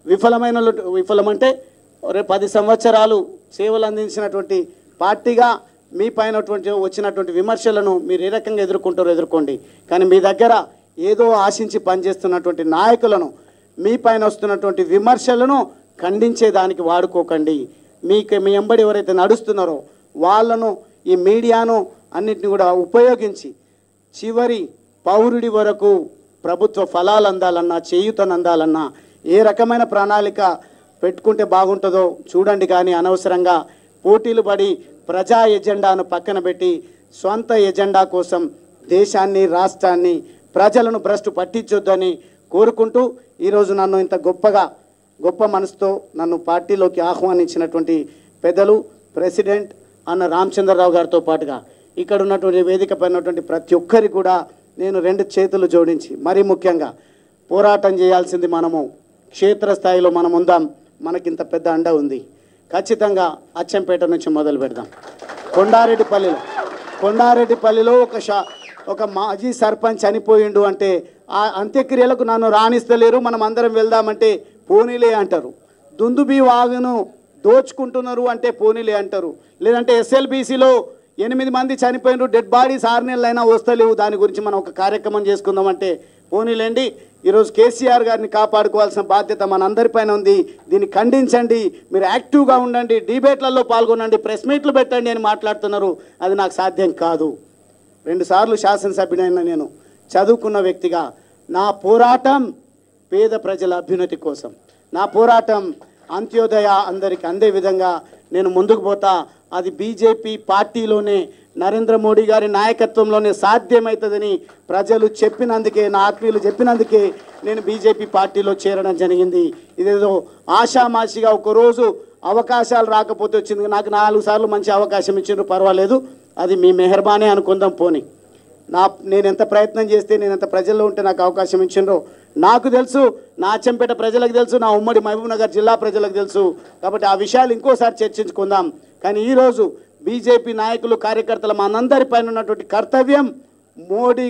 విఫలమంటే 10 సంవత్సరాలు సేవలు అందించినటువంటి పార్టీగా మీ పైన వచ్చినటువంటి విమర్శలను మీరు ఏ రకంగా ఎదుర్కోండి. కానీ మీ దగ్గర ఏదో ఆశించి పనిచేస్తున్నటువంటి నాయకులను మీ పైన వస్తున్నటువంటి విమర్శలను ఖండించేదానికి వాడుకోకండి. మీ ఎంబడి ఎవరైతే నడుస్తున్నారో వాళ్ళను ఈ మీడియాను అన్నిటిని కూడా ఉపయోగించి చివరి పౌరుడి వరకు ప్రభుత్వ ఫలాలు అందాలన్నా చేయూతను అందాలన్నా ఏ రకమైన ప్రణాళిక పెట్టుకుంటే బాగుంటుందో చూడండి. కానీ అనవసరంగా పోటీలు పడి ప్రజా ఎజెండాను పక్కన పెట్టి స్వంత ఎజెండా కోసం దేశాన్ని రాష్ట్రాన్ని ప్రజలను భ్రష్టు పట్టించొద్దని కోరుకుంటూ ఈరోజు నన్ను ఇంత గొప్ప మనసుతో నన్ను పార్టీలోకి ఆహ్వానించినటువంటి పెద్దలు ప్రెసిడెంట్ అన్న రామచంద్రరావు గారితో పాటుగా ఇక్కడ ఉన్నటువంటి వేదిక పైన ఉన్నటువంటి ప్రతి ఒక్కరికి కూడా నేను 2 చేతులు జోడించి మరీ ముఖ్యంగా పోరాటం చేయాల్సింది మనము క్షేత్రస్థాయిలో మనం ఉందాం. మనకింత పెద్ద అండ ఉంది. ఖచ్చితంగా అచ్చంపేట నుంచి మొదలు పెడదాం. కొండారెడ్డిపల్లిలో ఒక మాజీ సర్పంచ్ చనిపోయిండు అంటే ఆ అంత్యక్రియలకు నన్ను రాణిస్తలేరు, మనం అందరం వెళ్దామంటే పోనీలే అంటారు. దుందుబి వాగును దోచుకుంటున్నారు అంటే పోనీలే అంటారు. లేదంటే ఎస్ఎల్బీసీలో 8 మంది చనిపోయినారు, డెడ్ బాడీస్ 6 నెలలైనా వస్తలేవు, దాని గురించి మనం ఒక కార్యక్రమం చేసుకుందామంటే పోనీలేండి. ఈరోజు కేసీఆర్ గారిని కాపాడుకోవాల్సిన బాధ్యత మనందరిపైన ఉంది. దీన్ని ఖండించండి, మీరు యాక్టివ్గా ఉండండి, డిబేట్లలో పాల్గొనండి, ప్రెస్ మీట్లు పెట్టండి అని మాట్లాడుతున్నారు. అది నాకు సాధ్యం కాదు. 2 సార్లు శాసనసభ్యుడైన నేను చదువుకున్న వ్యక్తిగా నా పోరాటం పేద ప్రజల అభ్యున్నతి కోసం, నా పోరాటం అంత్యోదయ అందరికి అందే విధంగా నేను ముందుకు పోతా. అది బీజేపీ పార్టీలోనే నరేంద్ర మోడీ గారి నాయకత్వంలోనే సాధ్యమవుతుందని ప్రజలు చెప్పినందుకే, నా ఆత్మీయులు చెప్పినందుకే నేను బీజేపీ పార్టీలో చేరడం జరిగింది. ఇదేదో ఆషామాషిగా ఒకరోజు అవకాశాలు రాకపోతే వచ్చింది. నాకు 4 సార్లు మంచి అవకాశం ఇచ్చిండ్రు, పర్వాలేదు, అది మీ మెహర్బానే అనుకుందాం. పోని నేను ఎంత ప్రయత్నం చేస్తే, నేను ఎంత ప్రజల్లో ఉంటే నాకు అవకాశం ఇచ్చిండ్రో నాకు తెలుసు, నా అచ్చంపేట ప్రజలకు తెలుసు, నా ఉమ్మడి మహబూబ్నగర్ జిల్లా ప్రజలకు తెలుసు. కాబట్టి ఆ విషయాలు ఇంకోసారి చర్చించుకుందాం. కానీ ఈరోజు బీజేపీ నాయకులు కార్యకర్తలు మనందరిపైన ఉన్నటువంటి కర్తవ్యం మోడీ